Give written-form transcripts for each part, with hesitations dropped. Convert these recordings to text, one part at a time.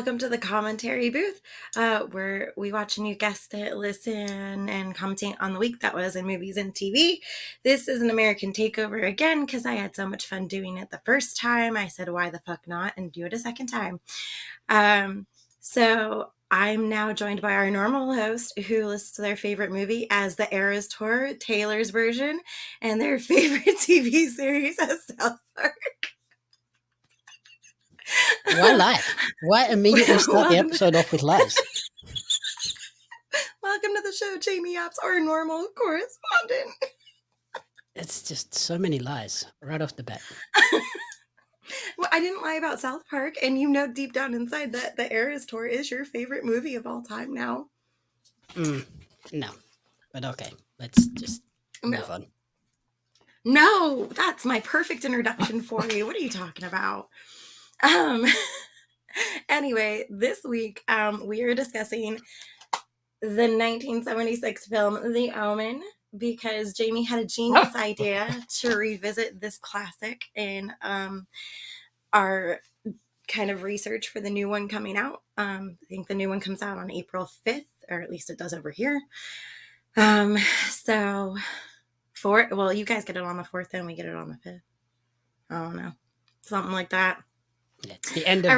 welcome to the commentary booth, where we watch and you guessed it, listen and commentate on the week that was in movies and TV. This is an American takeover again because I had so much fun doing it the first time. I said, why the fuck not, and do it a second time. So I'm now joined by our normal host who lists their favorite movie as the Eras Tour, Taylor's version, and their favorite TV series as South Park. Why lie? Why immediately start the episode off with lies? Welcome to the show, Jamie Apps, our normal correspondent. It's just so many lies right off the bat. Well, I didn't lie about South Park, and you know deep down inside that the Eras Tour is your favorite movie of all time now. No, but okay, let's just move on. No, that's my perfect introduction for you. What are you talking about? Anyway, this week we are discussing the 1976 film The Omen because Jamie had a genius idea to revisit this classic in our kind of research for the new one coming out. I think the new one comes out on April 5th, or at least it does over here. So you guys get it on the 4th and we get it on the 5th. I don't know. Something like that. Yeah, it's the end of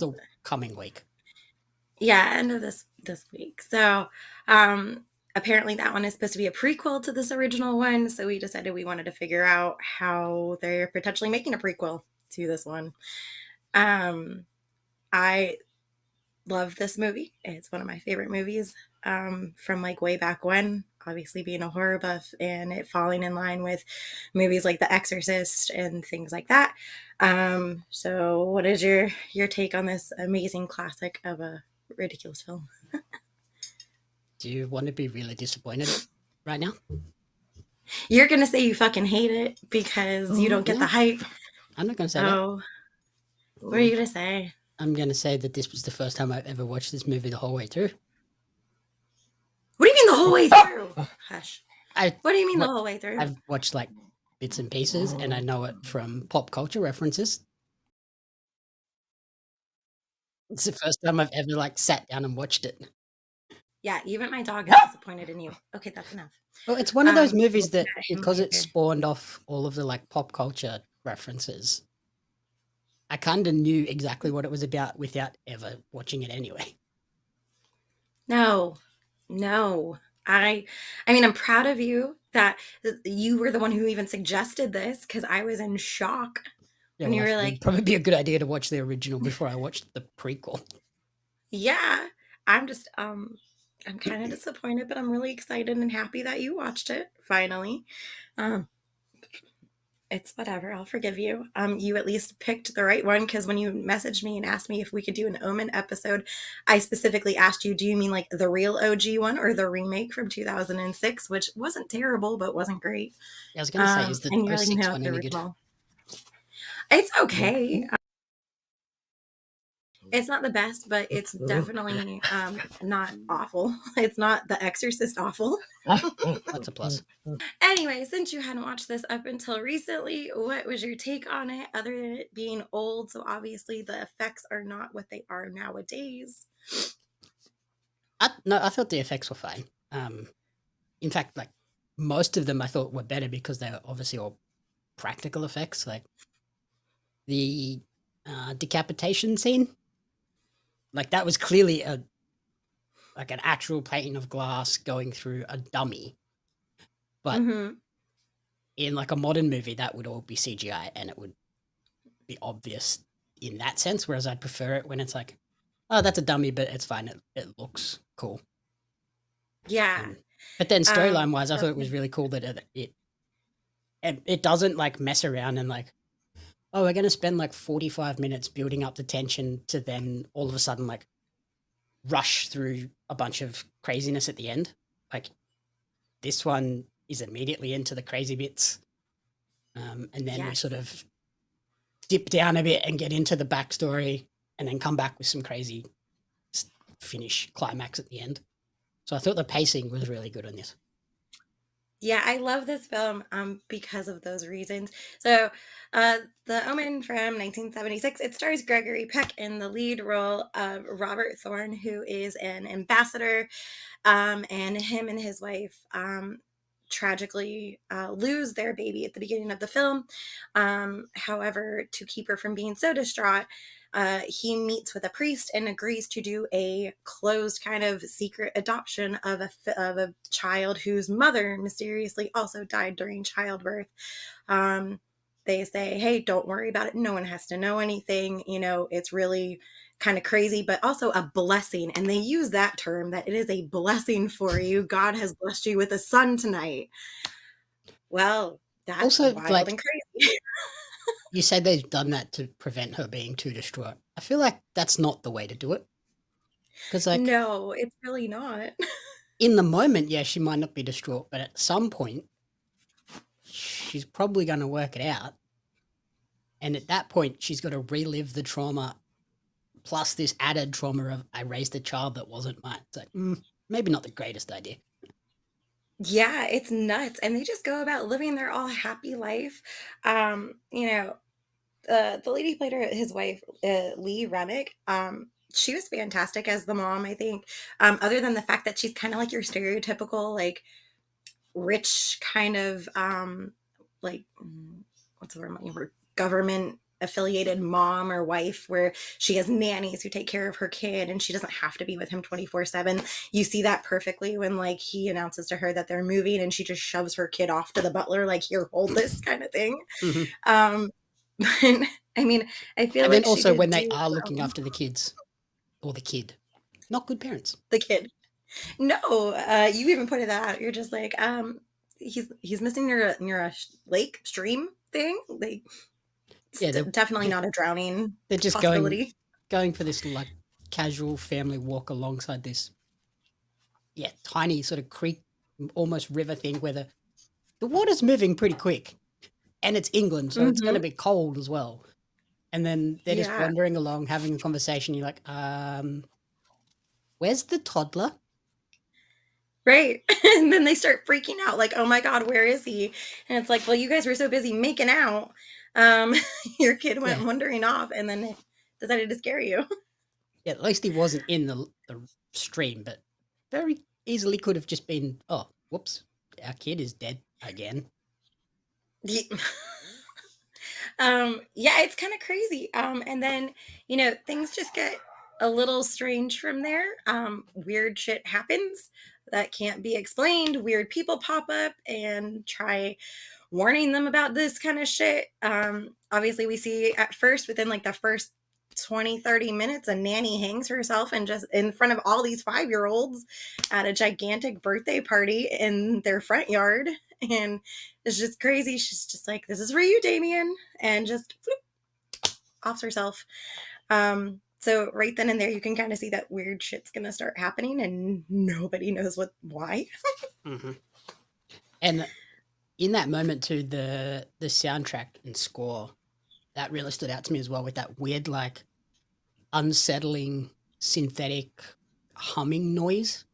the coming week. Yeah, end of this week. So apparently that one is supposed to be a prequel to this original one. So we decided we wanted to figure out how they're potentially making a prequel to this one. I love this movie. It's one of my favorite movies from like way back when, obviously being a horror buff and it falling in line with movies like The Exorcist and things like that. So what is your take on this amazing classic of a ridiculous film? Do you want to be really disappointed right now? You're going to say you fucking hate it because you don't get the hype. I'm not going to say that. What are you going to say? I'm going to say that this was the first time I've ever watched this movie the whole way through. What do you mean the whole way through? Hush. What do you mean the whole way through? I've watched like bits and pieces and I know it from pop culture references. It's the first time I've ever like sat down and watched it. Yeah, even my dog is disappointed in you. Okay, that's enough. Well, it's one of those movies that because it spawned off all of the like pop culture references, I kind of knew exactly what it was about without ever watching it anyway. No. I mean, I'm proud of you that you were the one who even suggested this because I was in shock. Yeah, and you were like, it'd probably be a good idea to watch the original before I watched the prequel. Yeah, I'm just, I'm kind of disappointed, but I'm really excited and happy that you watched it finally. It's whatever. I'll forgive you. You at least picked the right one because when you messaged me and asked me if we could do an Omen episode, I specifically asked you, do you mean like the real OG one or the remake from 2006, which wasn't terrible, but wasn't great. I was going to say, is the 06 one any good? It's okay. It's not the best, but it's definitely not awful. It's not The Exorcist awful. That's a plus. Anyway, since you hadn't watched this up until recently, what was your take on it other than it being old? So obviously the effects are not what they are nowadays. I thought the effects were fine. In fact, like most of them I thought were better because they were obviously all practical effects. Like the decapitation scene. Like that was clearly an actual pane of glass going through a dummy. But in like a modern movie, that would all be CGI and it would be obvious in that sense. Whereas I'd prefer it when it's like, oh, that's a dummy, but it's fine. It looks cool. Yeah. But then storyline wise, I thought it was really cool that it doesn't like mess around and like, oh, we're going to spend like 45 minutes building up the tension to then all of a sudden like rush through a bunch of craziness at the end. Like this one is immediately into the crazy bits. And then we sort of dip down a bit and get into the backstory and then come back with some crazy finish climax at the end. So I thought the pacing was really good on this. Yeah, I love this film because of those reasons. So, The Omen from 1976, it stars Gregory Peck in the lead role of Robert Thorne, who is an ambassador, and him and his wife tragically lose their baby at the beginning of the film. However, to keep her from being so distraught, he meets with a priest and agrees to do a closed kind of secret adoption of a child whose mother mysteriously also died during childbirth. Um, they say, hey, don't worry about it. No one has to know anything. It's really kind of crazy, but also a blessing. And they use that term that it is a blessing for you. God has blessed you with a son tonight. Well, that's Also, wild like and crazy. you say they've done that to prevent her being too distraught. I feel like that's not the way to do it. Because, like, No, it's really not. in the moment, yeah, she might not be distraught, but at some point, she's probably going to work it out. And at that point, she's got to relive the trauma plus this added trauma of I raised a child that wasn't mine. It's like, maybe not the greatest idea. Yeah, it's nuts. And they just go about living their all happy life. Um, you know, the lady who played his wife, Lee Remick. She was fantastic as the mom, I think. Other than the fact that she's kind of like your stereotypical, like rich kind of, like what's the word I'm looking for? Government affiliated mom or wife, where she has nannies who take care of her kid and she doesn't have to be with him 24/7. You see that perfectly when like he announces to her that they're moving and she just shoves her kid off to the butler, like, here, hold this kind of thing. Hmm. um but I mean, I feel And then like she also did when they do are looking well. after the kids or the kid, not good parents. The kid. No, you even pointed that out. You're just like, he's missing near a lake stream thing. Like, Yeah, definitely not a drowning they're just possibility. going for this like casual family walk alongside this tiny sort of creek, almost river thing where the water's moving pretty quick, and it's England, so it's going to Hmm. be cold as well. And then they're just Yeah, wandering along, having a conversation. You're like, where's the toddler? right. And then they start freaking out, like, oh my God, where is he? And it's like, well, you guys were so busy making out. Um, your kid Yeah, went wandering off and then decided to scare you. yeah. At least he wasn't in the stream, but very easily could have just been. Oh, whoops, our kid is dead again. Yeah, it's kind of crazy. And then, things just get a little strange from there. Weird shit happens that can't be explained. Weird people pop up and try warning them about this kind of shit. Obviously, we see at first, within like the first 20-30 minutes, a nanny hangs herself and just in front of all these 5-year-olds at a gigantic birthday party in their front yard. And it's just crazy. She's just like, this is for you, Damien, and just offs herself. So right then and there, you can kind of see that weird shit's gonna start happening, and nobody knows why. Hmm. And in that moment too, the soundtrack and score that really stood out to me as well with that weird like unsettling synthetic humming noise.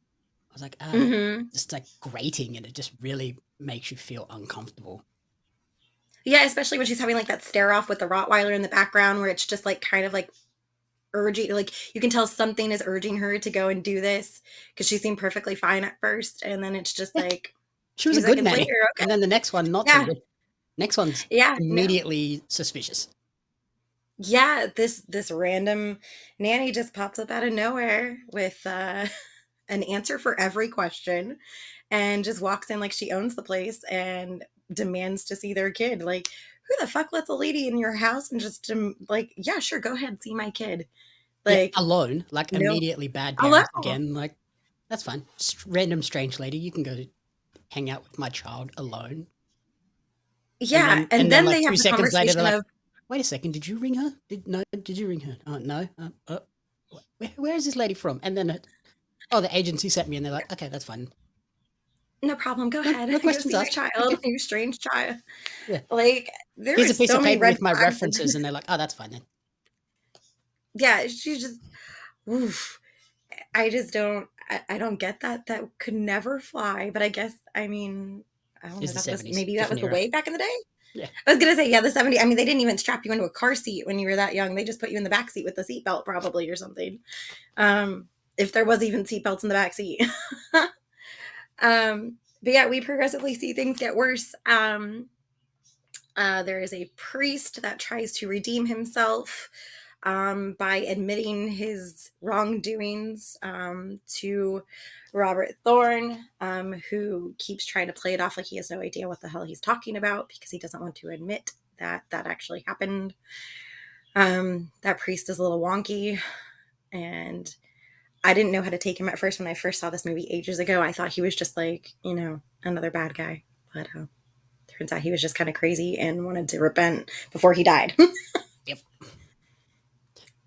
I was like, Hmm. just like grating, and it just really makes you feel uncomfortable. Yeah, especially when she's having like that stare off with the Rottweiler in the background, where it's just like kind of like urging, like you can tell something is urging her to go and do this because she seemed perfectly fine at first, and then it's just Yeah, like she was two a good seconds later, nanny, okay, and then the next one not so yeah, good. Next one's yeah, no, immediately suspicious. yeah, this random nanny just pops up out of nowhere with an answer for every question and just walks in like she owns the place and demands to see their kid. Like, who the fuck lets a lady in your house and just like, yeah, sure, go ahead, see my kid. Yeah, Like, alone, like no, immediately bad hello. parents again. Like that's fine. Random strange lady, you can go hang out with my child alone. Yeah, And and then then like they have 2 the seconds later, they're conversation like, of, "Wait a second, did you ring her? Did you ring her? Oh, no. Where is this lady from?" And then, "Oh, the agency sent me," and they're like, "Okay, that's fine. no problem, go No, ahead, no go questions see my asked. child, Okay, you strange child. yeah. Like, there Here's were a piece so of many paper red with my flags. references," and they're like, "Oh, that's fine then." Yeah, she just, oof. I just don't, I don't get that. That could never fly. But I guess, I mean, I don't know, Is is the that this? 70s. Maybe that was Different the era. way back in the day. Yeah. I was gonna say, yeah, the 70s. I mean, they didn't even strap you into a car seat when you were that young. They just put you in the back seat with the seatbelt, probably, or something. If there was even seatbelts in the back seat. But yeah, we progressively see things get worse. There is a priest that tries to redeem himself by admitting his wrongdoings to Robert Thorn, who keeps trying to play it off like he has no idea what the hell he's talking about because he doesn't want to admit that that actually happened. That priest is a little wonky, and I didn't know how to take him at first when I first saw this movie ages ago. I thought he was just like, another bad guy. But turns out he was just kind of crazy and wanted to repent before he died. Yep.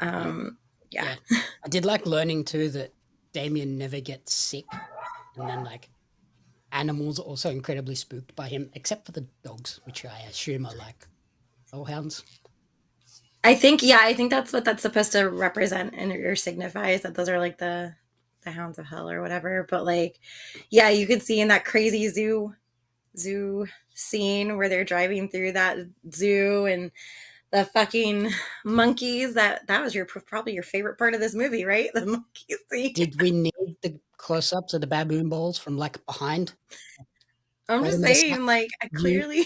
um, yeah. Yeah. I did like learning too that Damien never gets sick, and then like animals are also incredibly spooked by him, except for the dogs, which I assume are like hellhounds. I think that's what that's supposed to represent and or signify is that those are like the hounds of hell or whatever. But like, yeah, you could see in that crazy zoo scene where they're driving through that zoo and the fucking monkeys that was your probably your favorite part of this movie, right? The monkey scene. Did we need the close-ups of the baboon balls from like behind? I'm Way to just mess up saying, like, I view. clearly,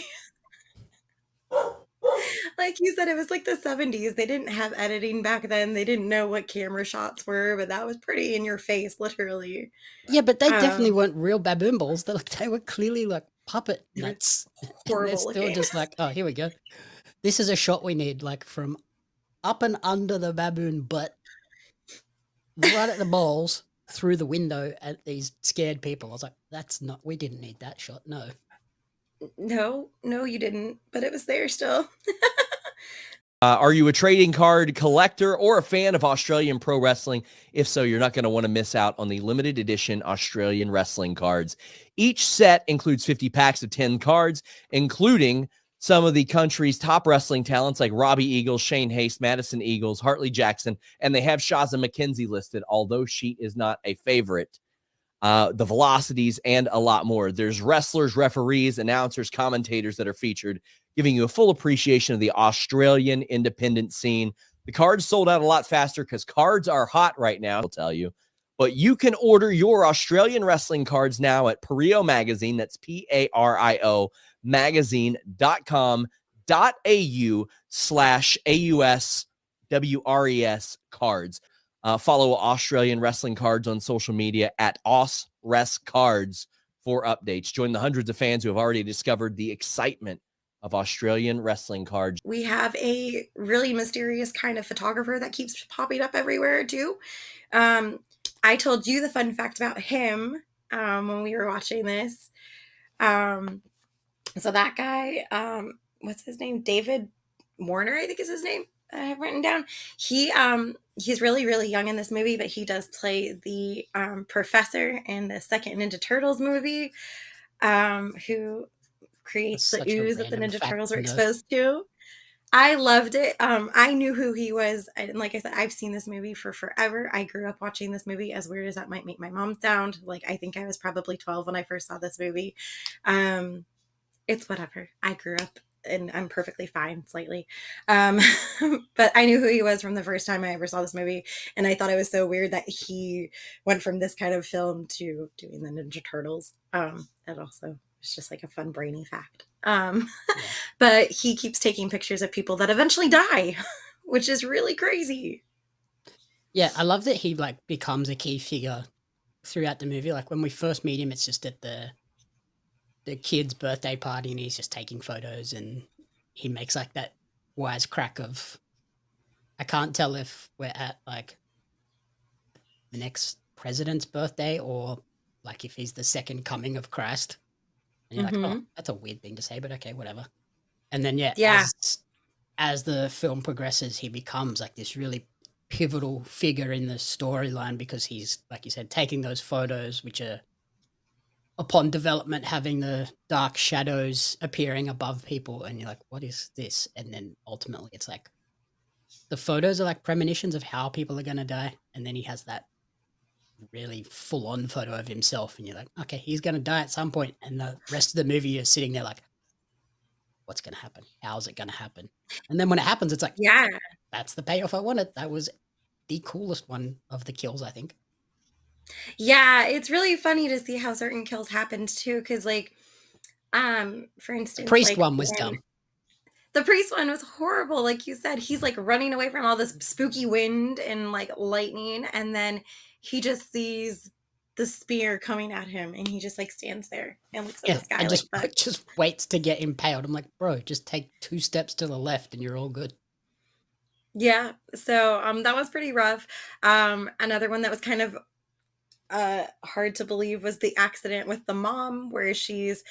like you said, it was like the 70s. They didn't have editing back then. They didn't know what camera shots were, but that was pretty in your face, literally. Yeah, but they definitely Um, weren't real baboon balls. They were clearly like puppet they were nuts, and they're horrible still looking. just like, oh, here we go. This is a shot we need, like from up and under the baboon butt, right at the balls, through the window at these scared people. I was like, that's not. We didn't need that shot. No. No, no, you didn't, but it was there still. Are you a trading card collector or a fan of Australian pro wrestling? If so, you're not going to want to miss out on the limited edition Australian wrestling cards. Each set includes 50 packs of 10 cards, including some of the country's top wrestling talents like Robbie Eagles, Shane Haste, Madison Eagles, Hartley Jackson, and they have Shaza McKenzie listed, although she is not a favorite. The velocities, and a lot more. There's wrestlers, referees, announcers, commentators that are featured, giving you a full appreciation of the Australian independent scene. The cards sold out a lot faster because cards are hot right now, I'll tell you. But you can order your Australian wrestling cards now at Pario Magazine. That's PARIO magazine.com.au/AUSWRES cards. Follow Australian Wrestling Cards on social media at AusResCards for updates. Join the hundreds of fans who have already discovered the excitement of Australian wrestling cards. We have a really mysterious kind of photographer that keeps popping up everywhere too. Um, I told you the fun fact about him when we were watching this. So that guy, what's his name? David Warner, I think is his name. I have written down. He's really really young in this movie, but he does play the professor in the second Ninja Turtles movie, who That's creates the such a ooze that the random Ninja fact Turtles to are know. exposed to. I loved it. I knew who he was, and like I said, I've seen this movie for forever. I grew up watching this movie. As weird as that might make my mom sound, like I think I was probably 12 when I first saw this movie. Um, it's whatever. I grew up and I'm perfectly fine slightly. Um, but I knew who he was from the first time I ever saw this movie. And I thought it was so weird that he went from this kind of film to doing the Ninja Turtles. That also was just like a fun brainy fact. Yeah. But he keeps taking pictures of people that eventually die, which is really crazy. Yeah, I love that he like becomes a key figure throughout the movie. Like when we first meet him, it's just at the kid's birthday party, and he's just taking photos, and he makes like that wisecrack of, I can't tell if we're at like the next president's birthday or like if he's the second coming of Christ. And you're like, oh, Mm-hmm. that's a weird thing to say, but okay, whatever. And then yeah, Yeah. as the film progresses, he becomes like this really pivotal figure in the storyline because he's, like you said, taking those photos, which are upon development having the dark shadows appearing above people, and you're like, what is this? And then ultimately it's like the photos are like premonitions of how people are going to die, and then he has that really full-on photo of himself, and you're like, okay, he's going to die at some point, and the rest of the movie you're sitting there like, what's going to happen? How's it going to happen? And then when it happens, it's like, Yeah. that's the payoff I wanted. That was the coolest one of the kills, I think. Yeah, it's really funny to see how certain kills happened too, because like, for The instance, priest like one was when dumb. the priest one was horrible, like you said, he's like running away from all this spooky wind and like lightning, and then he just sees the spear coming at him, and he just like stands there and looks at the Yeah, sky and like, just fuck. just waits to get impaled. I'm like, bro, just take 2 steps to the left and you're all good. Yeah, so that was pretty rough. Another one that was kind of hard to believe was the accident with the mom where she's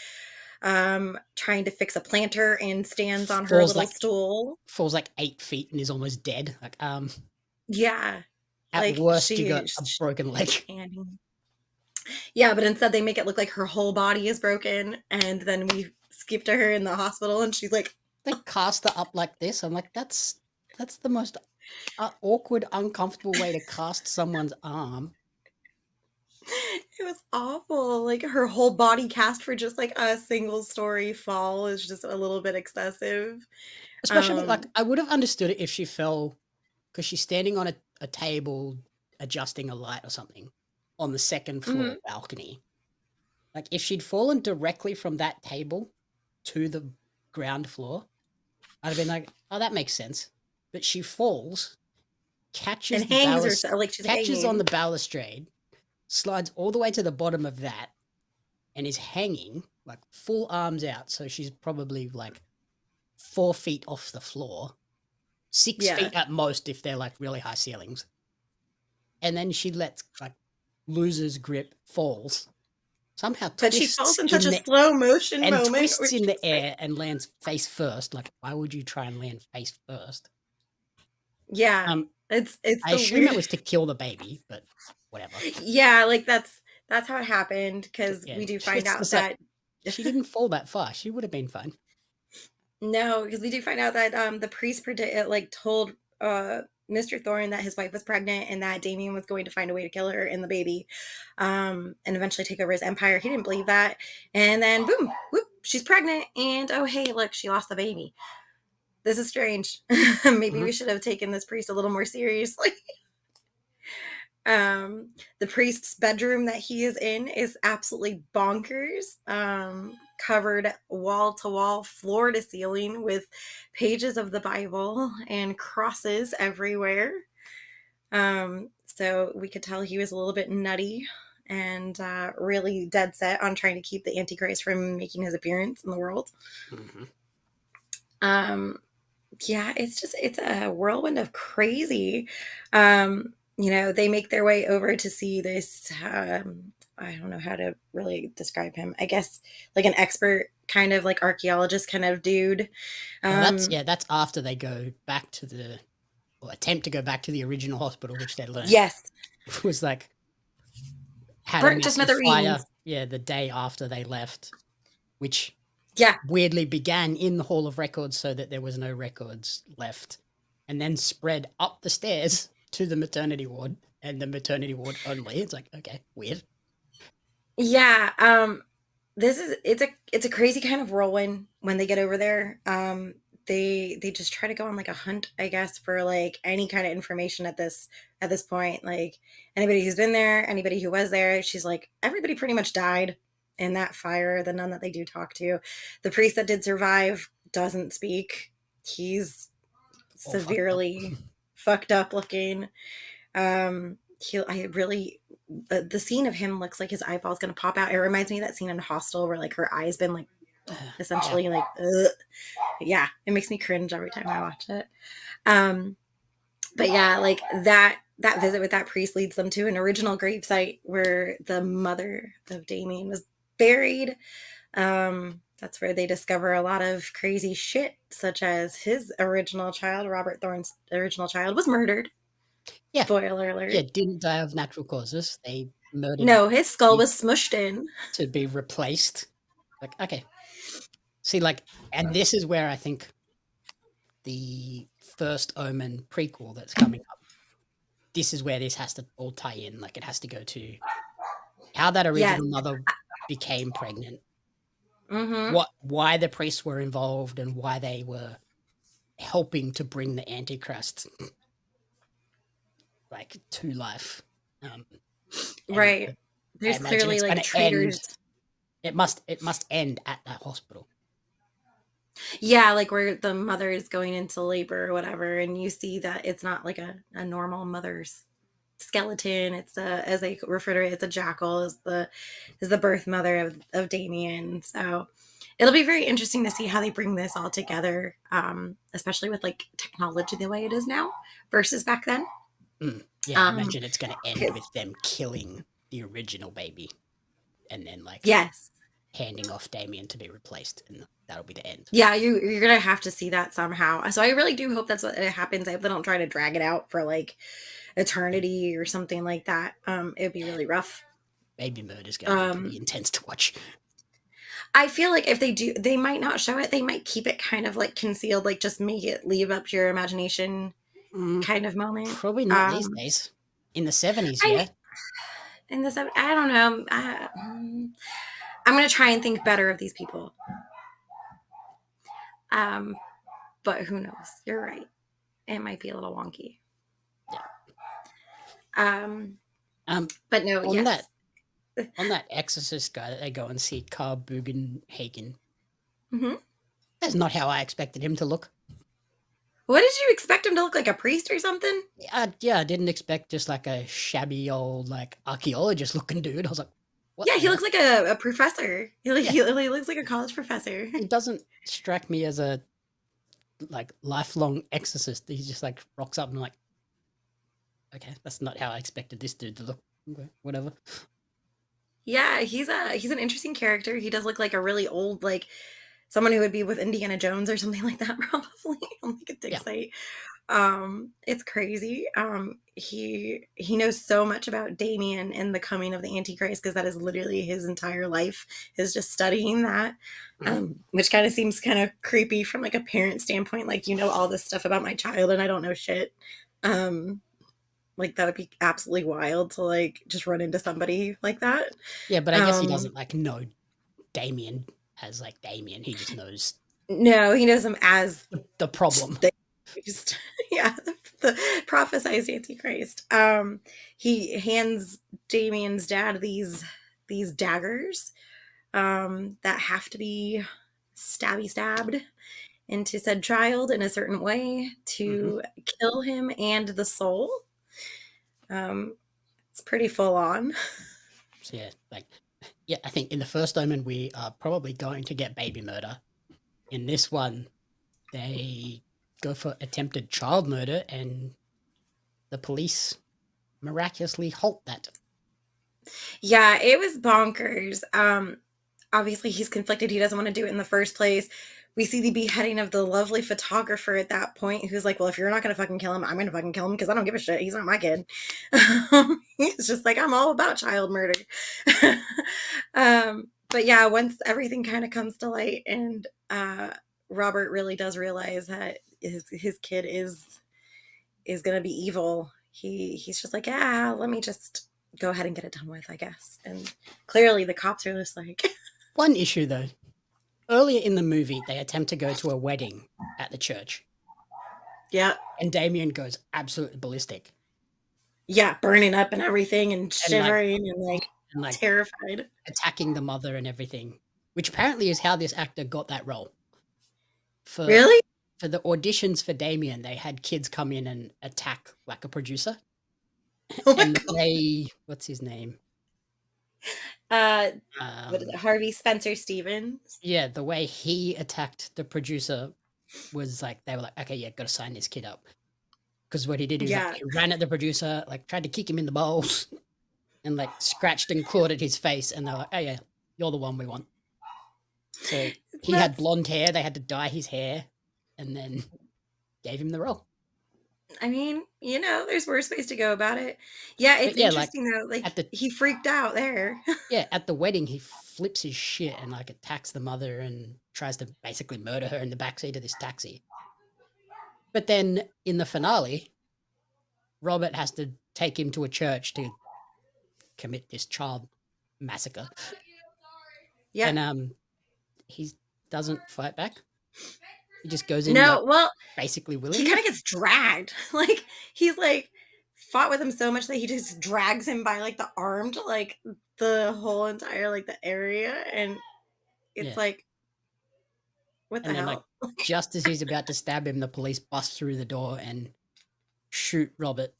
trying to fix a planter and stands on her Falls little like stool. 8 feet and is almost dead. Like, Yeah, at like worst, you got a broken leg. standing. Yeah, but instead they make it look like her whole body is broken, and then we skip to her in the hospital, and she's like, They cast her up like this. I'm like, that's the most awkward, uncomfortable way to cast someone's arm. it was awful. Like her whole body cast for just like a single story fall is just a little bit excessive. Especially, like, Um, I would have understood it if she fell because she's standing on a table adjusting a light or something on the second floor mhm. balcony. Like, if she'd fallen directly from that table to the ground floor, I'd have been like, oh, that makes sense. But she falls, And hangs herself like she's catches on the hanging. balustrade, slides all the way to the bottom of that, and is hanging like full arms out. So she's probably like 4 feet off the floor, 6 feet Yeah. at most if they're like really high ceilings. And then she loses grip, falls, somehow But she falls in such a slow motion moment where twists in the she's like, air and lands face first. Like, why would you try and land face first? yeah, Um, it's I the assume it weird. was to kill the baby, but whatever. Yeah, like that's how it happened But because yeah, we do find it's out just like that she didn't fall that far. She would have been fine. no, because we do find out that the priest like told Mr. Thorne that his wife was pregnant and that Damien was going to find a way to kill her and the baby, and eventually take over his empire. He didn't believe that, and then boom, whoop, she's pregnant, and oh hey, look, she lost the baby. This is strange. Maybe we Mhm. should have taken this priest a little more seriously. um the priest's bedroom that he is in is absolutely bonkers, covered wall to wall, floor to ceiling with pages of the Bible and crosses everywhere. So we could tell he was a little bit nutty and really dead set on trying to keep the antichrist from making his appearance in the world. Mhm. um yeah, it's a whirlwind of crazy. They make their way over to see this, I don't know how to really describe him. I guess like an expert kind of like archaeologist kind of dude. Well, Um that's after they go back to or attempt to go back to the original hospital, which they learnt yes, was like had a burnt to massive fire. smithereens. Yeah, the day after they left, which Yeah. weirdly began in the Hall of Records so that there was no records left, and then spread up the stairs to the maternity ward and the maternity ward only. It's like, okay, weird. Yeah, it's a crazy kind of whirlwind when they get over there. They just try to go on like a hunt, I guess, for like any kind of information at this point. Like anybody who's been there, anybody who was there, she's like everybody pretty much died in that fire. The nun that they do talk to, the priest that did survive doesn't speak. He's All fucked up. severely fucked up looking. I really the scene of him looks like his eyeball's gonna pop out. It reminds me of that scene in Hostel where like her eyes been like Yeah. essentially like ugh. Yeah, it makes me cringe every time I watch it. Um, but yeah, like that visit with that priest leads them to an original gravesite where the mother of Damien was buried. That's where they discover a lot of crazy shit, such as his original child, Robert Thorne's original child, was murdered. Yeah. Spoiler Yeah, alert. didn't die of natural causes. They murdered No, his skull him was smushed in. to be replaced. Like, okay. See, like, and this is where I think the First Omen prequel that's coming up this is where this has to all tie in. Like it has to go to how that Yes. original mother became pregnant, Mm-hmm. why the priests were involved, and why they were helping to bring the Antichrist like to life. Um, and Right. I There's imagine clearly it's like going to end. traitors. It must end at that hospital. Yeah, like where the mother is going into labor or whatever, and you see that it's not like a normal mother's skeleton. It's a, as they refer to it, it's a jackal, is the birth mother of Damien. So it'll be very interesting to see how they bring this all together, especially with like technology the way it is now versus back then. Yeah, I Um, imagine it's going to end 'Cause- with them killing the original baby, and then like yes. handing off Damien to be replaced, and that'll be the end. Yeah, you're gonna have to see that somehow. So I really do hope that's what it happens. I hope they don't try to drag it out for like eternity or something like that. It would be really rough. Baby murder is going to be pretty Um, intense to watch. I feel like if they do, they might not show it. They might keep it kind of like concealed, like just make it leave up to your imagination Mm, kind of moment. probably not these days. In the 70s, I yeah. in this, I don't know. I'm gonna try and think better of these people. Um, but who knows? You're right. It might be a little wonky. Yeah. Um, Um, but no, on yes. that exorcist guy that they go and see, Carl Bugenhagen, Hmm. that's not how I expected him to look. What did you expect him to look like, a priest or something? Yeah, I didn't expect just like a shabby old like archaeologist looking dude. I was like, what Yeah, the he hell? looks like a professor. Yeah, He looks like a college professor. he doesn't strike me as a like lifelong exorcist. He just like rocks up and I'm like, okay, that's not how I expected this dude to look. Okay, whatever. Yeah, he's an interesting character. He does look like a really old, like someone who would be with Indiana Jones or something like that, probably on like a dig Yeah. site. It's crazy. He knows so much about Damien and the coming of the Antichrist because that is literally his entire life is just studying that. Which kind of seems kind of creepy from like a parent standpoint. Like, you know, all this stuff about my child and I don't know shit. Um, like that would be absolutely wild to like just run into somebody like that. Yeah, but I guess he Um, doesn't like know Damien as like Damien. He just knows no, he knows him as the problem. the Antichrist. Yeah, the prophesized Antichrist. He hands Damien's dad these daggers that have to be stabbed into said child in a certain way Hmm. to kill him and the soul. It's pretty full on. So yeah, like yeah, I think in the First Omen we are probably going to get baby murder. In this one, they go for attempted child murder, and the police miraculously halt that. Yeah, it was bonkers. Obviously he's conflicted. He doesn't want to do it in the first place. We see the beheading of the lovely photographer at that point, who's like, "Well, if you're not gonna fucking kill him, I'm gonna fucking kill him because I don't give a shit. He's not my kid." He's just like, "I'm all about child murder." But yeah, once everything kind of comes to light, and Robert really does realize that his kid is gonna be evil. He's just like, "Yeah, let me just go ahead and get it done with, I guess." And clearly, the cops are just like, One issue though, earlier in the movie, they attempt to go to a wedding at the church, "Yeah, and Damien goes absolutely ballistic yeah, burning up and everything, and and like shivering and like and like terrified." attacking the mother and everything, which apparently is how this actor got that role. For Really? for the auditions for Damien, they had kids come in and attack like a producer, Oh my and the god. way what's his name? Uh, what is it? Um, Harvey Spencer Stevens. yeah, the way he attacked the producer was like they were like, okay, yeah, got to sign this kid up because what he did, he was like Yeah, he ran at the producer, like tried to kick him in the balls, and like scratched and clawed at his face, and they're like, oh yeah, you're the one we want. So it's he had nuts. blonde hair, they had to dye his hair, and then gave him the role. I mean, you know, there's worse ways to go about it. Yeah, it's But yeah, like interesting though. Like at the he freaked out there. yeah, at the wedding, he flips his shit and like attacks the mother and tries to basically murder her in the backseat of this taxi. But then in the finale, Robert has to take him to a church to commit this child massacre. Yeah. And he doesn't fight back. He just goes in like No, well, basically he kind willingly. of gets dragged. Like he's like fought with him so much that he just drags him by like the arm to like the whole entire like the area, and it's Yeah. like, what the And then like hell? just as he's about to stab him, the police bust through the door and shoot Robert.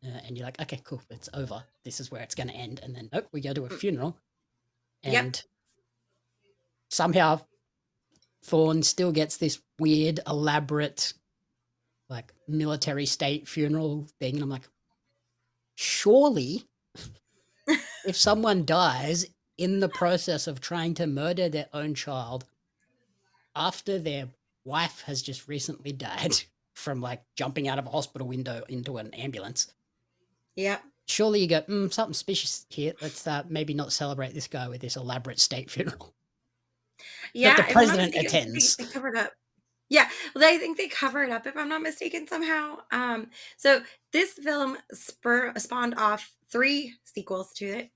And you're like, okay, cool, it's over. This is where it's going to end. And then, nope, we go to a funeral. Yep. And somehow Thorn still gets this weird, elaborate, like military state funeral thing. And I'm like, surely if someone dies in the process of trying to murder their own child after their wife has just recently died from like jumping out of a hospital window into an ambulance, Yep. surely you go, something suspicious here. Let's maybe not celebrate this guy with this elaborate state funeral that the Yeah, if I'm not president mistaken, attends. they covered up. Yeah, well, I think they cover it up if I'm not mistaken somehow. So this film spawned off 3 sequels to it.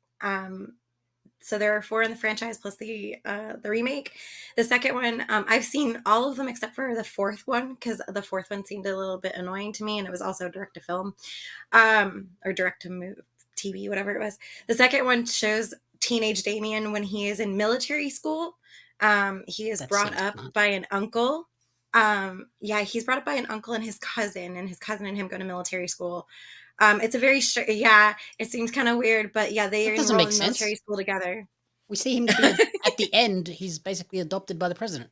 So there are 4 in the franchise plus the remake. The second one, I've seen all of them except for the 4th one because the 4th one seemed a little bit annoying to me, and it was also direct to film, or direct to move TV, whatever it was. The second one shows teenage Damien when he is in military school. He is That brought seems up smart. by an uncle. Yeah, he's brought up by an uncle and his cousin, and his cousin and him go to military school. It's a very yeah, it seems kind of weird, but yeah, they That doesn't enroll make in military sense. school together. We see him be at the end. He's basically adopted by the president.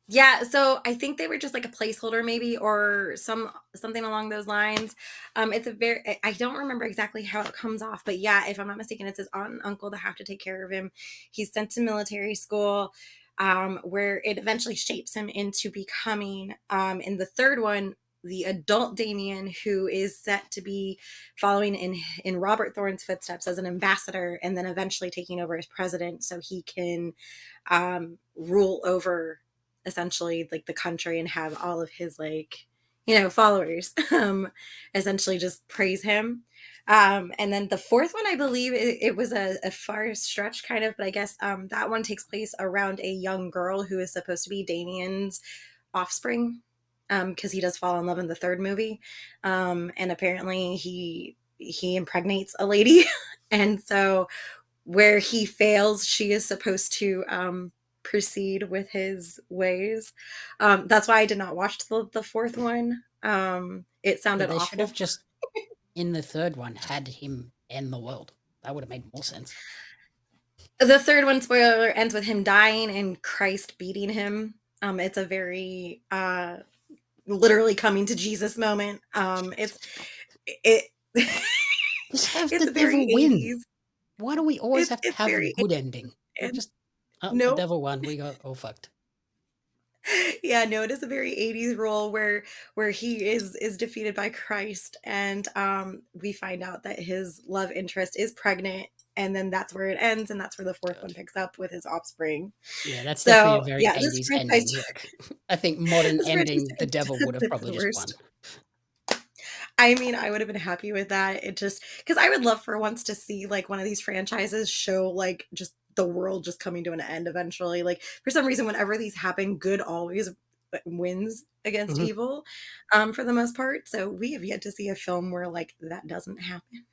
Yeah, so I think they were just like a placeholder maybe, or something along those lines. It's a very, I don't remember exactly how it comes off, but yeah, if I'm not mistaken, it's his aunt and uncle that have to take care of him. He's sent to military school, where it eventually shapes him into becoming, in the third one, the adult Damien, who is set to be following in Robert Thorne's footsteps as an ambassador, and then eventually taking over as president so he can rule over essentially like the country and have all of his like, followers essentially just praise him. And then the fourth one, I believe it was a far stretch kind of, but I guess that one takes place around a young girl who is supposed to be Damien's offspring, because he does fall in love in the third movie, and apparently he impregnates a lady and so where he fails, she is supposed to proceed with his ways. That's why I did not watch the fourth one. It Yeah, sounded they should have awful. just, in the third one, had him end the world. That would have made more sense. The third one, spoiler, ends with him dying and Christ beating him. It's a very literally coming to Jesus moment. It Just have the it's very devil win. 80s. Why do we always have to It's have a very good ending? 80s, and Just, oh, the nope. devil won. We got all fucked. Yeah, no, it is a very 80s role where he is defeated by Christ, and we find out that his love interest is pregnant, and then that's where it ends, and that's where the fourth one God. picks up with his offspring. Yeah, that's definitely a So very yeah, this 80s franchise ending. I think modern this franchise ending, took the a devil would have turn for probably the just won. worst. I mean, I would have been happy with that. It just because I would love for once to see like one of these franchises show like just the world just coming to an end eventually. Like for some reason, whenever these happen, good always wins against Mhm. evil, for the most part. So we have yet to see a film where like that doesn't happen.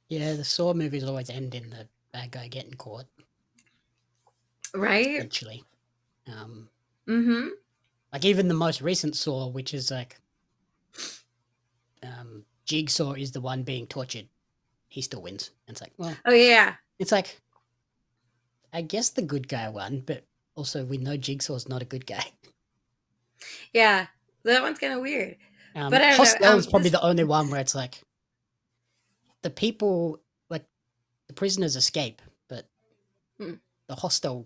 Yeah, the Saw movies always end in the bad guy getting caught, Right? eventually. Um, Mm-hmm. like even the most recent Saw, which is like Jigsaw is the one being tortured. He still wins. And it's like, well, Oh yeah. it's like, I guess the good guy won, but also we know Jigsaw's not a good guy. Yeah. That one's kind of weird. But I don't know. Hostel is probably This the only one where it's like the people, like the prisoners escape, but hmm, the hostel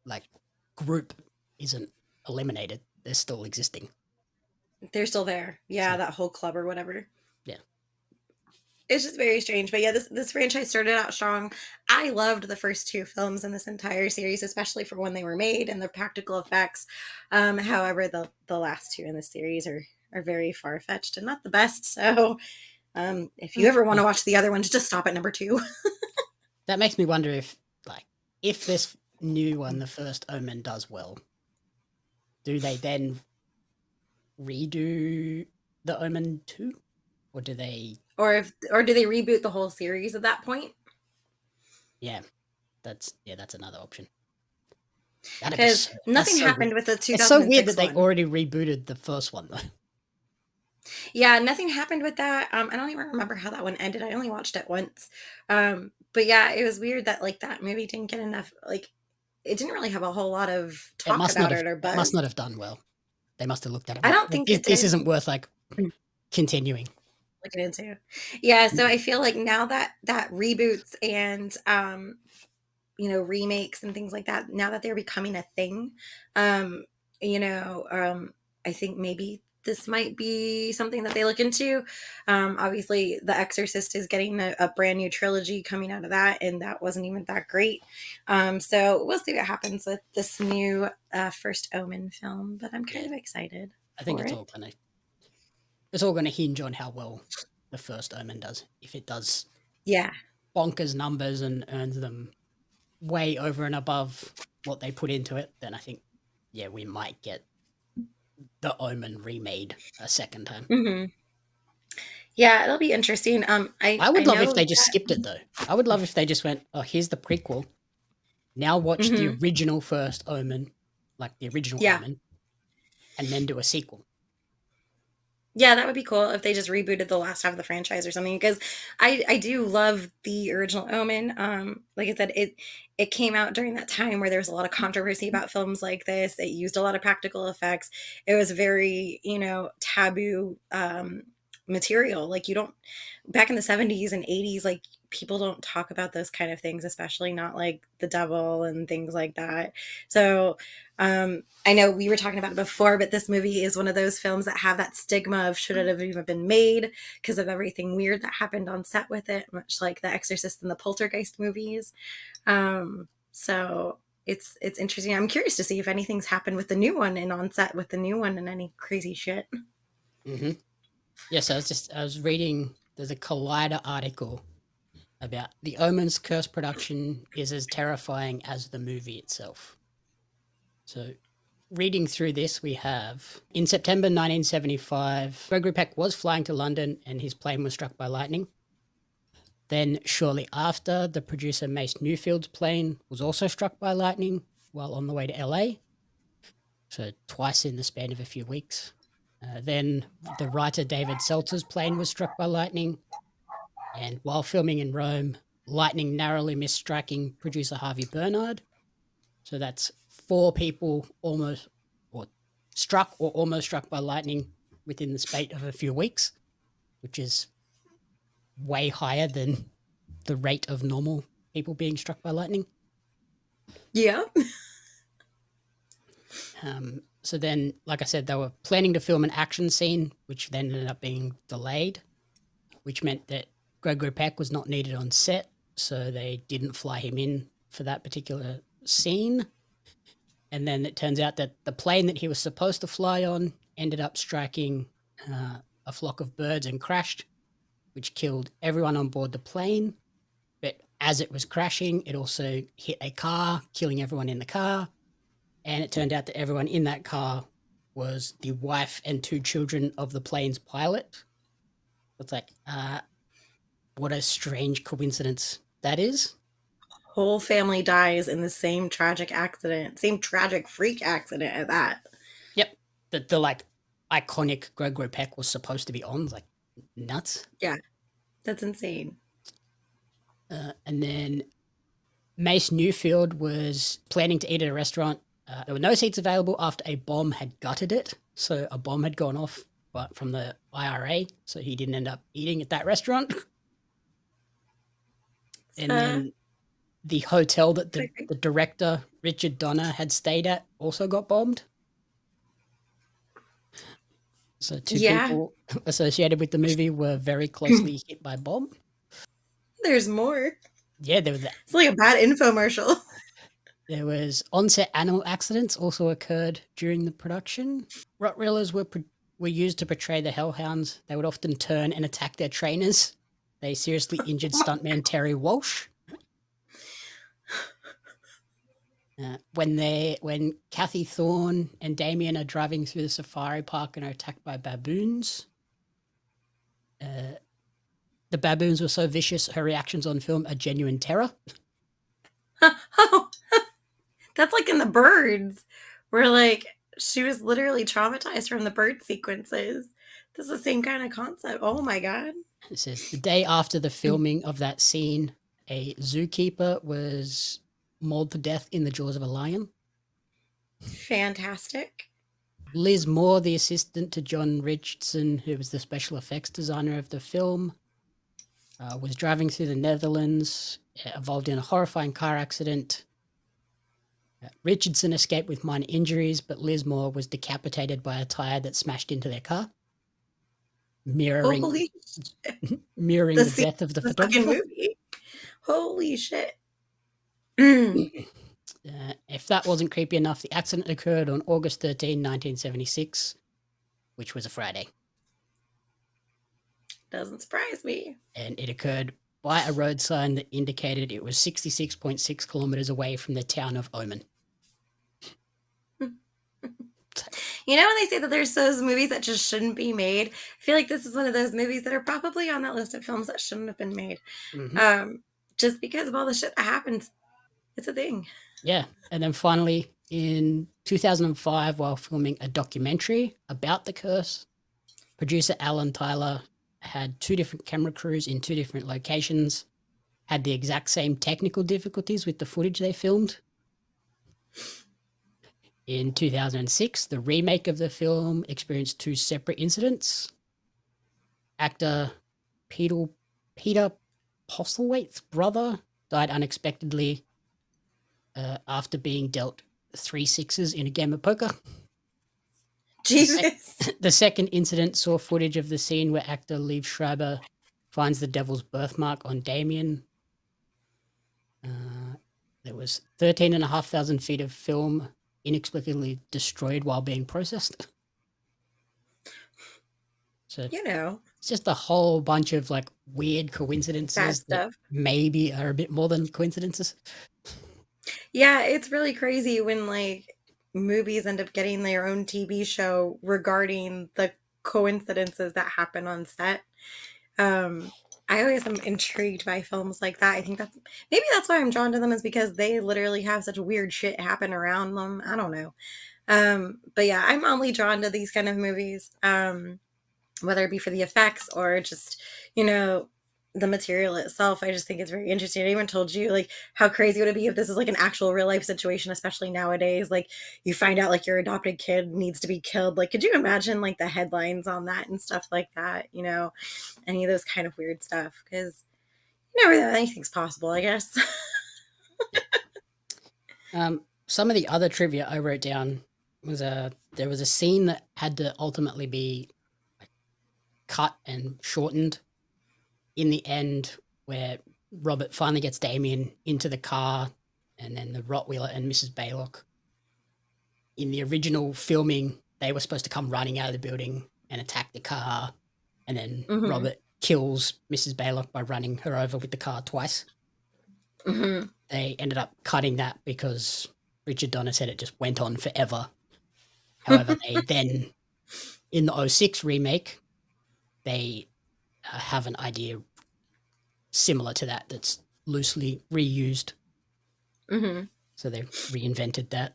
like group isn't eliminated. They're still existing. they're still there. Yeah, So that whole club or whatever. yeah, It's just very strange. But yeah, this franchise started out strong. I loved the first 2 films in this entire series, especially for when they were made and the practical effects. However, the last 2 in the series are are very far fetched and not the best. So if you ever want to watch the other ones, just stop at number 2. That makes me wonder if this new one, the First Omen, does well, do they then redo the Omen 2? Or do they or do they reboot the whole series at that point? Yeah, that's another option. That'd be Because so nothing so weird. happened with the It's so weird 2006 that they one. already rebooted the first one, though. Yeah, nothing happened with that. I don't even remember how that one ended. I only watched it once. But yeah, it was weird that like that movie didn't get enough. Like, it didn't really have a whole lot of talk about it or It must buzz. not have done well. They must have looked at it I and don't went, think it this did. isn't worth, like, continuing. Looking into. Yeah, so I feel like now that reboots and remakes and things like that, now that they're becoming a thing, um, you know, I think maybe this might be something that they look into. Obviously, The Exorcist is getting a brand new trilogy coming out of that, and that wasn't even that great. So we'll see what happens with this new First Omen film, but I'm kind of excited I think for it. it's all gonna hinge on how well the First Omen does. If it does Yeah. bonkers numbers and earns them way over and above what they put into it, then I think, yeah, we might get the Omen remade a second time. hmm Yeah, it'll be interesting. I I would love if know they just that. skipped it, though. I would love if they just went, "Oh, here's the prequel. Now watch the Mhm. original First Omen, like the original Yeah. Omen, and then do a sequel." Yeah, that would be cool if they just rebooted the last half of the franchise or something. Because I do love the original Omen. Like I said, it came out during that time where there was a lot of controversy about films like this. It used a lot of practical effects. It was very taboo material. Like, you don't, back in the 70s and 80s, like, people don't talk about those kind of things, especially not like the devil and things like that. So I know we were talking about it before, but this movie is one of those films that have that stigma of should it have even been made because of everything weird that happened on set with it, much like The Exorcist and the Poltergeist movies. So it's interesting. I'm curious to see if anything's happened with the new one and on set with the new one and any crazy shit. Mm-hmm. Yeah, so I was reading, there's a Collider article about the Omen's curse production is as terrifying as the movie itself. So, reading through this, we have in September 1975, Gregory Peck was flying to London and his plane was struck by lightning. Then, shortly after, the producer Mace Newfield's plane was also struck by lightning while on the way to LA. So, twice in the span of a few weeks. Then, the writer David Seltzer's plane was struck by lightning. And while filming in Rome, lightning narrowly missed striking producer Harvey Bernard. So that's 4 people almost or struck or almost struck by lightning within the spate of a few weeks, which is way higher than the rate of normal people being struck by lightning. Yeah. So then, like I said, they were planning to film an action scene, which then ended up being delayed, which meant that Gregory Peck was not needed on set, so they didn't fly him in for that particular scene. And then it turns out that the plane that he was supposed to fly on ended up striking a flock of birds and crashed, which killed everyone on board the plane. But as it was crashing, it also hit a car, killing everyone in the car. And it turned out that everyone in that car was the wife and 2 children of the plane's pilot. It's like, what a strange coincidence that is. Whole family dies in the same tragic accident, same tragic freak accident at that. Yep. The like iconic Gregory Peck was supposed to be on. It's like nuts. Yeah, that's insane. And then Mace Newfield was planning to eat at a restaurant. There were no seats available after a bomb had gutted it. So a bomb had gone off but from the IRA. So he didn't end up eating at that restaurant. And then the hotel that the director, Richard Donner, had stayed at also got bombed. So 2 people associated with the movie were very closely hit by bomb. There's more. Yeah, there was that. It's like a bad infomercial. There was on-set animal accidents also occurred during the production. Rottweilers were used to portray the Hellhounds, they would often turn and attack their trainers. They seriously injured stuntman Terry Walsh. When Kathy Thorn and Damien are driving through the safari park and are attacked by baboons, the baboons were so vicious, her reactions on film are genuine terror. Oh, that's like in The Birds, where like she was literally traumatized from the bird sequences. This is the same kind of concept. Oh my god. It says the day after the filming of that scene, a zookeeper was mauled to death in the jaws of a lion. Fantastic. Liz Moore, the assistant to John Richardson, who was the special effects designer of the film, was driving through the Netherlands, involved in a horrifying car accident. Richardson escaped with minor injuries, but Liz Moore was decapitated by a tire that smashed into their car, mirroring Holy the death of the fucking photographer. movie. Holy shit. If that wasn't creepy enough, the accident occurred on August 13, 1976, which was a Friday. Doesn't surprise me. And it occurred by a road sign that indicated it was 66.6 kilometers away from the town of Omen. You know when they say that there's those movies that just shouldn't be made? I feel like this is one of those movies that are probably on that list of films that shouldn't have been made. Mm-hmm. Just because of all the shit that happens. It's a thing. Yeah. And then finally, in 2005, while filming a documentary about the curse, producer Alan Tyler had 2 different camera crews in 2 different locations, had the exact same technical difficulties with the footage they filmed. In 2006, the remake of the film experienced 2 separate incidents. Actor Peter Postlethwaite's brother died unexpectedly after being dealt 3 sixes in a game of poker. Jesus. The second incident saw footage of the scene where actor Liev Schreiber finds the devil's birthmark on Damien. There was 13,500 feet of film inexplicably destroyed while being processed. So it's just a whole bunch of like weird coincidences that maybe are a bit more than coincidences. Yeah, it's really crazy when like movies end up getting their own TV show regarding the coincidences that happen on set. I always am intrigued by films like that. I think that's why I'm drawn to them, is because they literally have such weird shit happen around them. I don't know. But yeah, I'm only drawn to these kind of movies, whether it be for the effects or just, the material itself. I just think it's very interesting. I even told you like how crazy would it be if this is like an actual real life situation, especially nowadays. Like you find out like your adopted kid needs to be killed. Like, could you imagine like the headlines on that and stuff like that? Any of those kind of weird stuff, because you never know, anything's possible, I guess. Some of the other trivia I wrote down was there was a scene that had to ultimately be cut and shortened in the end, where Robert finally gets Damien into the car, and then the Rottweiler and Mrs. Baylock. In the original filming, they were supposed to come running out of the building and attack the car, and then Robert kills Mrs. Baylock by running her over with the car twice. They ended up cutting that because Richard Donner said it just went on forever. However, they then, in the 2006 remake, they have an idea similar to that that's loosely reused. So they reinvented that.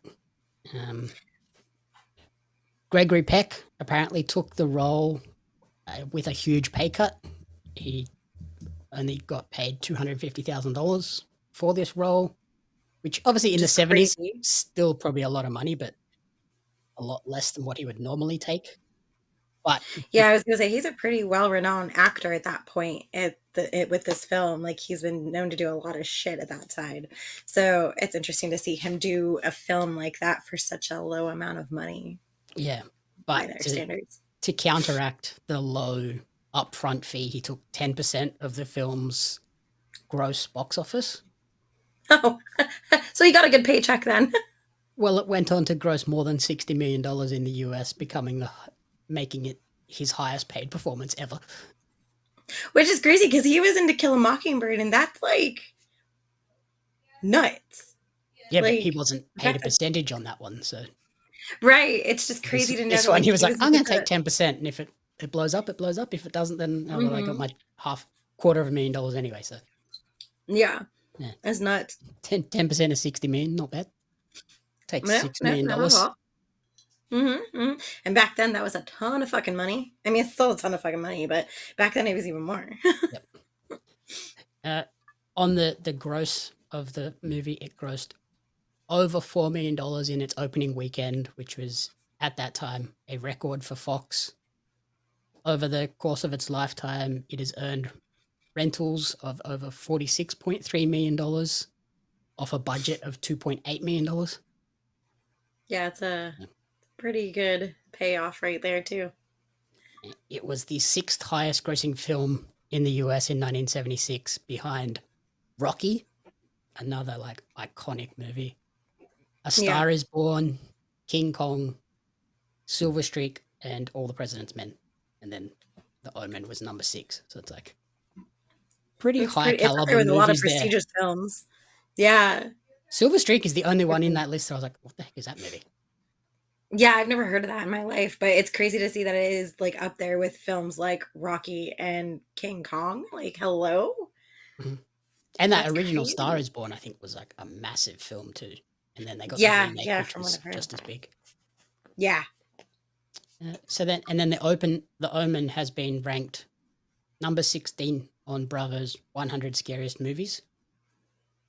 Gregory Peck apparently took the role with a huge pay cut. He only got paid $250,000 for this role, which obviously in the 70s, still probably a lot of money, but a lot less than what he would normally take. But yeah, I was gonna say he's a pretty well-renowned actor at that point with this film. Like he's been known to do a lot of shit at that side, so it's interesting to see him do a film like that for such a low amount of money. Yeah, by but their standards. To counteract the low upfront fee, he took 10% of the film's gross box office. Oh, so he got a good paycheck then. Well, it went on to gross more than $60 million in the US, becoming making it his highest paid performance ever. Which is crazy because he was in To Kill a Mockingbird, and that's like nuts. Yeah, but he Like wasn't paid a that's percentage on that one, so right. It's just this crazy to know this that one like he was he like, was in "I'm gonna such take a 10%, and if it blows up, it blows up. If it doesn't, then oh well, I got mm-hmm. my half quarter of $1,000,000 anyway." So Yeah, yeah, that's nuts. 10% of 60 million, not bad. Takes No, $6 no, million not at dollars. all. Mm-hmm. And back then, that was a ton of fucking money. I mean, it's still a ton of fucking money, but back then it was even more. Yep. On the gross of the movie, it grossed over $4 million in its opening weekend, which was at that time a record for Fox. Over the course of its lifetime, it has earned rentals of over $46.3 million off a budget of $2.8 million. Yeah, it's a Yeah. pretty good payoff right there too. It was the sixth highest grossing film in the US in 1976, behind Rocky, another like iconic movie, A Yeah, Star is Born, King Kong, Silver Streak, and All the President's Men. And then The Omen was number 6. So it's like pretty it's high pretty. It's up there caliber with a lot of movies there. prestigious films. Yeah, Silver Streak is the only one in that list that I was like, what the heck is that movie? yeah, I've never heard of that in my life, but it's crazy to see that it is like up there with films like Rocky and King Kong. Like, hello, Mhm. And that that's original Star crazy. is Born, I think, was like a massive film too. And then they got the Yeah, remake, yeah, which from what was I've heard. just as big. Yeah, So then the Omen has been ranked number 16 on Bravo's 100 scariest movies,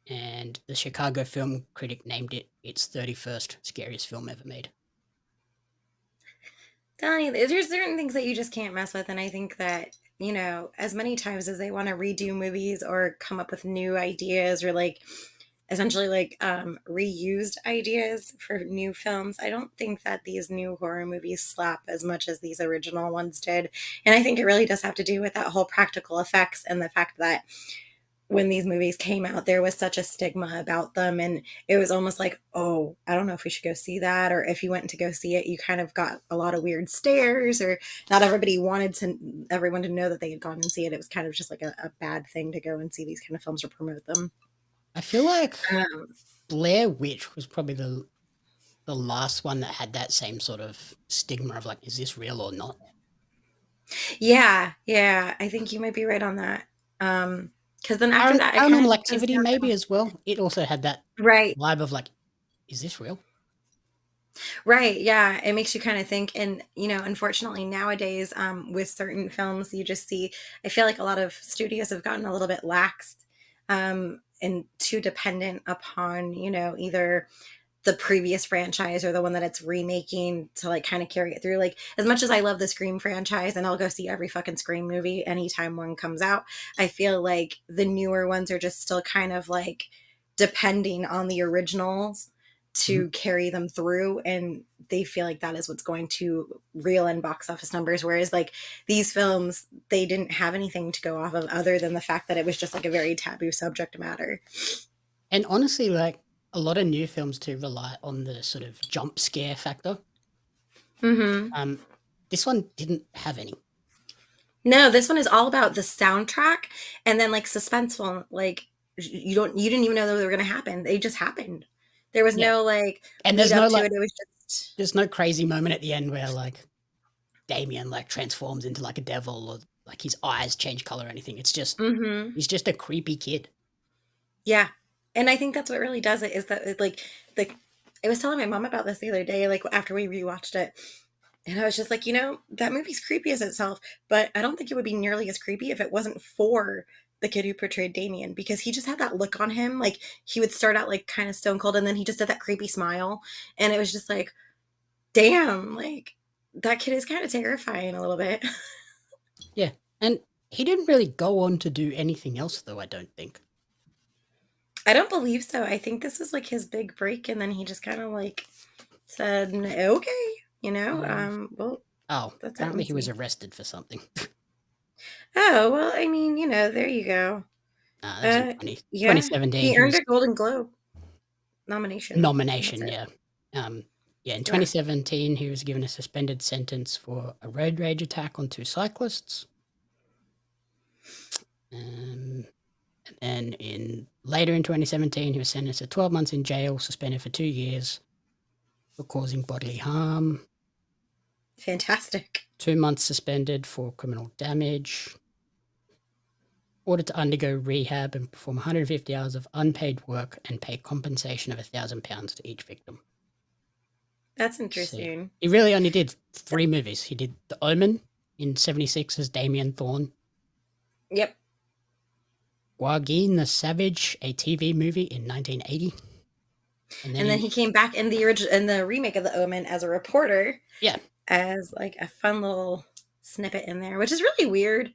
and the Chicago Film Critic named it its 31st scariest film ever made. telling you, there's certain things that you just can't mess with, and I think that as many times as they want to redo movies or come up with new ideas or like essentially like reused ideas for new films, I don't think that these new horror movies slap as much as these original ones did. And I think it really does have to do with that whole practical effects and the fact that when these movies came out, there was such a stigma about them. And it was almost like, oh, I don't know if we should go see that. Or if you went to go see it, you kind of got a lot of weird stares, or not everybody wanted everyone to know that they had gone and see it. It was kind of just like a bad thing to go and see these kind of films or promote them. I feel like Um, Blair Witch was probably the last one that had that same sort of stigma of like, is this real or not? yeah, yeah, I think you might be right on that. Because then after that, it kind of Paranormal just goes Activity, maybe downhill. as well. It also had that Right. vibe of like, is this real? Right. Yeah. It makes you kind of think. And, unfortunately, nowadays, with certain films, you just see, I feel like a lot of studios have gotten a little bit lax and too dependent upon, either the previous franchise or the one that it's remaking to like kind of carry it through. Like, as much as I love the Scream franchise and I'll go see every fucking Scream movie anytime one comes out, I feel like the newer ones are just still kind of like depending on the originals Mhm. to carry them through, and they feel like that is what's going to reel in box office numbers, whereas like these films, they didn't have anything to go off of other than the fact that it was just like a very taboo subject matter. And honestly, like a lot of new films too rely on the sort of jump scare factor. Mm-hmm. Um, this one didn't have any. No, this one is all about the soundtrack and then like suspenseful. Like you didn't even know they were going to happen. They just happened. There was Yeah, no like and lead up to it. It was just there's no crazy moment at the end where like Damien like transforms into like a devil or like his eyes change color or anything. It's just mm-hmm. he's just a creepy kid. Yeah. And I think that's what really does it is that like I was telling my mom about this the other day, like after we rewatched it. And I was just like, that movie's creepy as itself, but I don't think it would be nearly as creepy if it wasn't for the kid who portrayed Damien, because he just had that look on him. Like he would start out like kind of stone cold and then he just did that creepy smile. And it was just like, damn, like that kid is kind of terrifying a little bit. Yeah, and he didn't really go on to do anything else though. I don't think. I don't believe so. I think this was like his big break. And then he just kind of like said, okay, Uh, well, oh, that's it. apparently Let's he was see. arrested for something. Oh, well, I mean, there you go. That was in Yeah, 2017. he He earned was a Golden Globe nomination. That's nomination. it. Yeah, um, Yeah, in 2017, he was given a suspended sentence for a road rage attack on 2 cyclists. And later in 2017, he was sentenced to 12 months in jail, suspended for 2 years for causing bodily harm. Fantastic. 2 months suspended for criminal damage. Ordered to undergo rehab and perform 150 hours of unpaid work and pay compensation of £1,000 to each victim. That's interesting. So, he really only did 3 movies. He did The Omen in 76 as Damien Thorn. Yep. Joaquin the Savage, a TV movie in 1980. And then he came back in the remake of The Omen as a reporter. Yeah. As like a fun little snippet in there, which is really weird.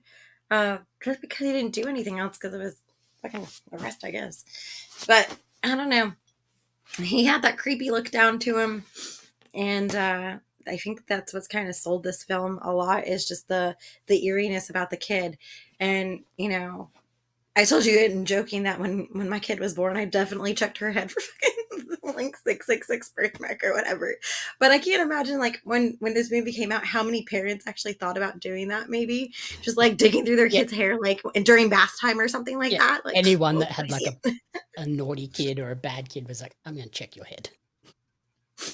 Just because he didn't do anything else because of his fucking arrest, I guess. But I don't know. He had that creepy look down to him. And I think that's what's kind of sold this film a lot, is just the eeriness about the kid. And, you know, I told you in joking that when my kid was born, I definitely checked her head for fucking like 666 birthmark or whatever. But I can't imagine like when this movie came out, how many parents actually thought about doing that. Maybe just like digging through their kids' hair, like during bath time or something like that. Like anyone that had like a naughty kid or a bad kid was like, I'm gonna check your head.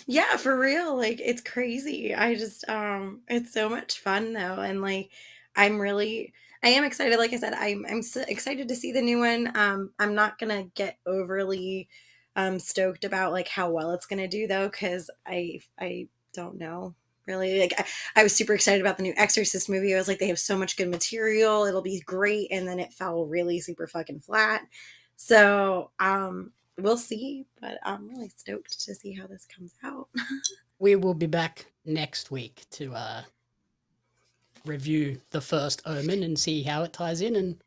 Yeah, for real. Like it's crazy. I just it's so much fun though, and like I am excited. Like I said, I'm so excited to see the new one. I'm not gonna get overly stoked about like how well it's gonna do though, because I don't know really. Like I was super excited about the new Exorcist movie. I was like, they have so much good material, it'll be great, and then it fell really super fucking flat. So we'll see, but I'm really stoked to see how this comes out. We will be back next week to review the First Omen and see how it ties in and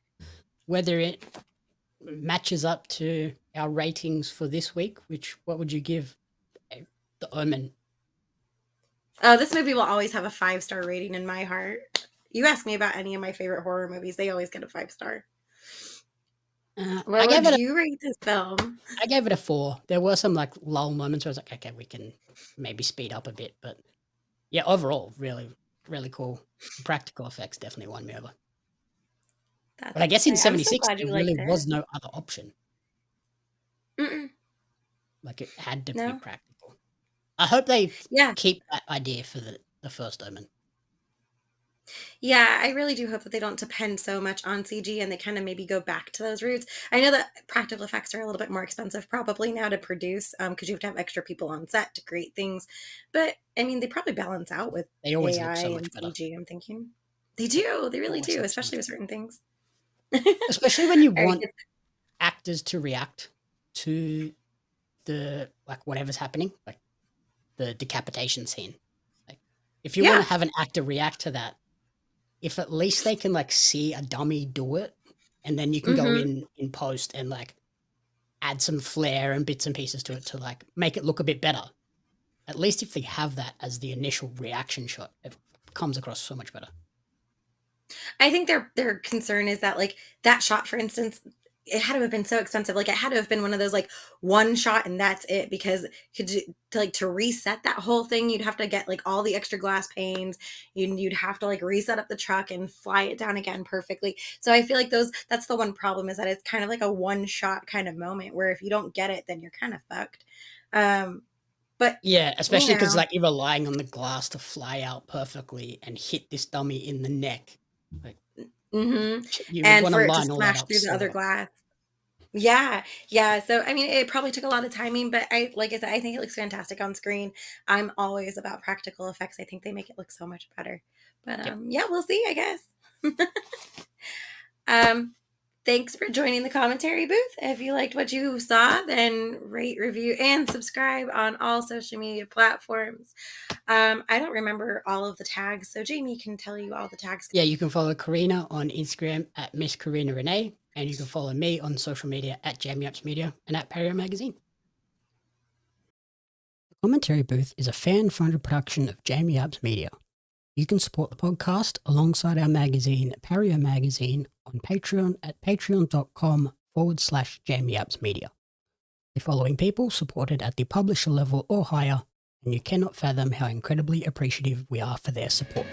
whether it matches up to our ratings for this week. What would you give The Omen? This movie will always have a 5-star rating in my heart. You ask me about any of my favorite horror movies, they always get a 5-star. What would you rate this film? I gave it a 4. There were some like lull moments where I was like, okay, we can maybe speed up a bit, but yeah, overall, really, really cool. The practical effects definitely won me over. But I guess in 76, there really was no other option. Mm-mm. Like it had to be practical. I hope they keep that idea for the First Omen. Yeah, I really do hope that they don't depend so much on CG and they kind of maybe go back to those roots. I know that practical effects are a little bit more expensive probably now to produce because you have to have extra people on set to create things. But I mean, they probably balance out with they always AI look so much and better. CG, I'm thinking. They do. They really do, especially with certain things. Especially when you want actors to react to the like whatever's happening, like the decapitation scene. Like if you want to have an actor react to that, if at least they can like see a dummy do it, and then you can go in post and like add some flair and bits and pieces to it to like make it look a bit better. At least if they have that as the initial reaction shot, it comes across so much better. I think their concern is that like that shot, for instance, it had to have been so expensive. Like it had to have been one of those like one shot and that's it, because to reset that whole thing, you'd have to get like all the extra glass panes. You'd have to like reset up the truck and fly it down again perfectly. So I feel like that's the one problem, is that it's kind of like a one shot kind of moment where if you don't get it, then you're kind of fucked. But yeah, especially because like you're relying on the glass to fly out perfectly and hit this dummy in the neck. Like, you and want for to it to line all that smash up through the other glass. Yeah. So I mean, it probably took a lot of timing, but like I said, I think it looks fantastic on screen. I'm always about practical effects. I think they make it look so much better. But yeah, we'll see, I guess. Thanks for joining the commentary booth. If you liked what you saw, then rate, review, and subscribe on all social media platforms. I don't remember all of the tags, so Jamie can tell you all the tags. Yeah, you can follow Corrina on Instagram at Miss Corrina Renee, and you can follow me on social media at Jamie Apps Media and at Perio Magazine. The Commentary Booth is a fan-funded production of Jamie Apps Media. You can support the podcast alongside our magazine, Perio Magazine, on Patreon at patreon.com/Jamie Apps Media. The following people supported at the publisher level or higher and you cannot fathom how incredibly appreciative we are for their support.